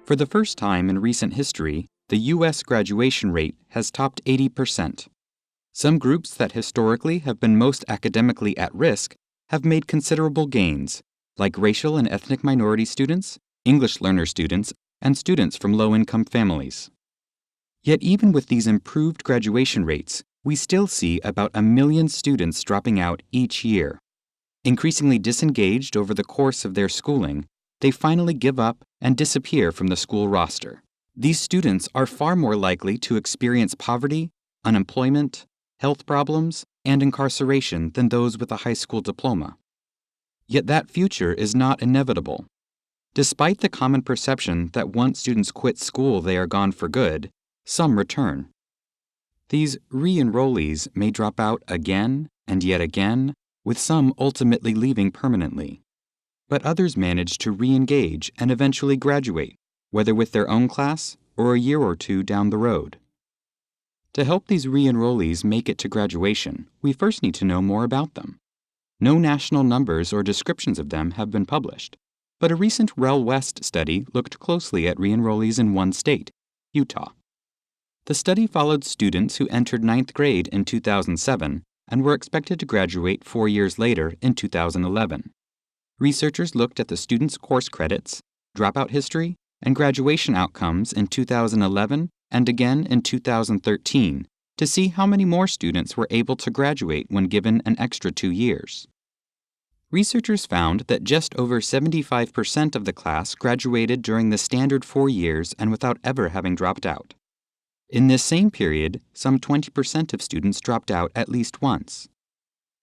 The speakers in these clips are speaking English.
For the first time in recent history, the U.S. graduation rate has topped 80%. Some groups that historically have been most academically at risk have made considerable gains, like racial and ethnic minority students, English learner students, and students from low-income families. Yet even with these improved graduation rates, we still see about 1 million students dropping out each year. Increasingly disengaged over the course of their schooling, they finally give up and disappear from the school roster. These students are far more likely to experience poverty, unemployment, health problems, and incarceration than those with a high school diploma. Yet that future is not inevitable. Despite the common perception that once students quit school they are gone for good, some return. These re-enrollees may drop out again and yet again, with some ultimately leaving permanently. But others manage to re-engage and eventually graduate, whether with their own class or a year or two down the road. To help these re-enrollees make it to graduation, we first need to know more about them. No national numbers or descriptions of them have been published, but a recent REL West study looked closely at re-enrollees in one state, Utah. The study followed students who entered 9th grade in 2007 and were expected to graduate 4 years later in 2011. Researchers looked at the students' course credits, dropout history, and graduation outcomes in 2011 and again in 2013 to see how many more students were able to graduate when given an extra 2 years. Researchers found that just over 75% of the class graduated during the standard 4 years and without ever having dropped out. In this same period, some 20% of students dropped out at least once.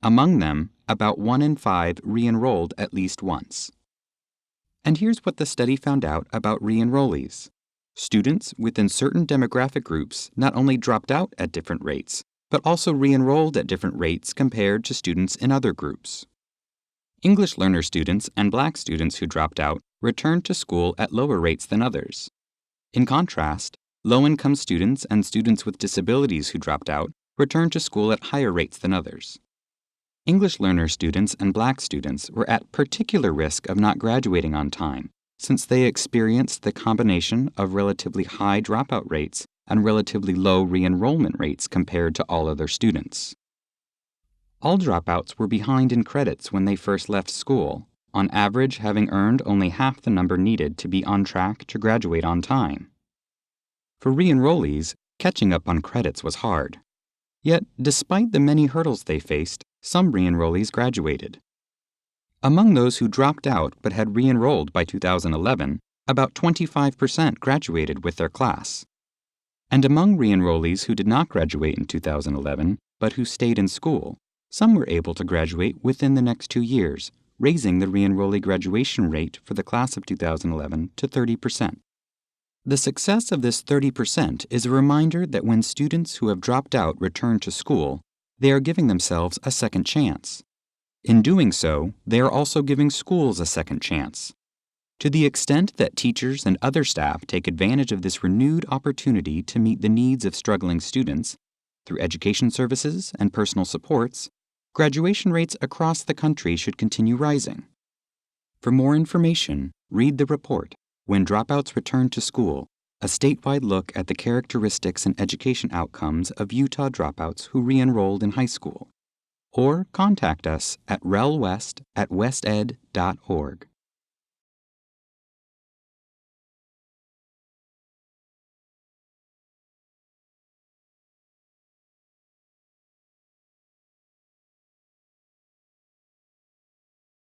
Among them, about 1 in 5 re-enrolled at least once. And here's what the study found out about re-enrollees. Students within certain demographic groups not only dropped out at different rates, but also re-enrolled at different rates compared to students in other groups. English learner students and Black students who dropped out returned to school at lower rates than others. In contrast, low-income students and students with disabilities who dropped out returned to school at higher rates than others. English learner students and Black students were at particular risk of not graduating on time, since they experienced the combination of relatively high dropout rates and relatively low re-enrollment rates compared to all other students. All dropouts were behind in credits when they first left school, on average having earned only half the number needed to be on track to graduate on time. For re-enrollees, catching up on credits was hard. Yet, despite the many hurdles they faced, some re-enrollees graduated. Among those who dropped out but had re-enrolled by 2011, about 25% graduated with their class. And among re-enrollees who did not graduate in 2011, but who stayed in school, some were able to graduate within the next 2 years, raising the re-enrollee graduation rate for the class of 2011 to 30%. The success of this 30% is a reminder that when students who have dropped out return to school, they are giving themselves a second chance. In doing so, they are also giving schools a second chance. To the extent that teachers and other staff take advantage of this renewed opportunity to meet the needs of struggling students, through education services and personal supports, graduation rates across the country should continue rising. For more information, read the report, When Dropouts Return to School, a statewide look at the characteristics and education outcomes of Utah dropouts who re-enrolled in high school. Or contact us at relwest@wested.org.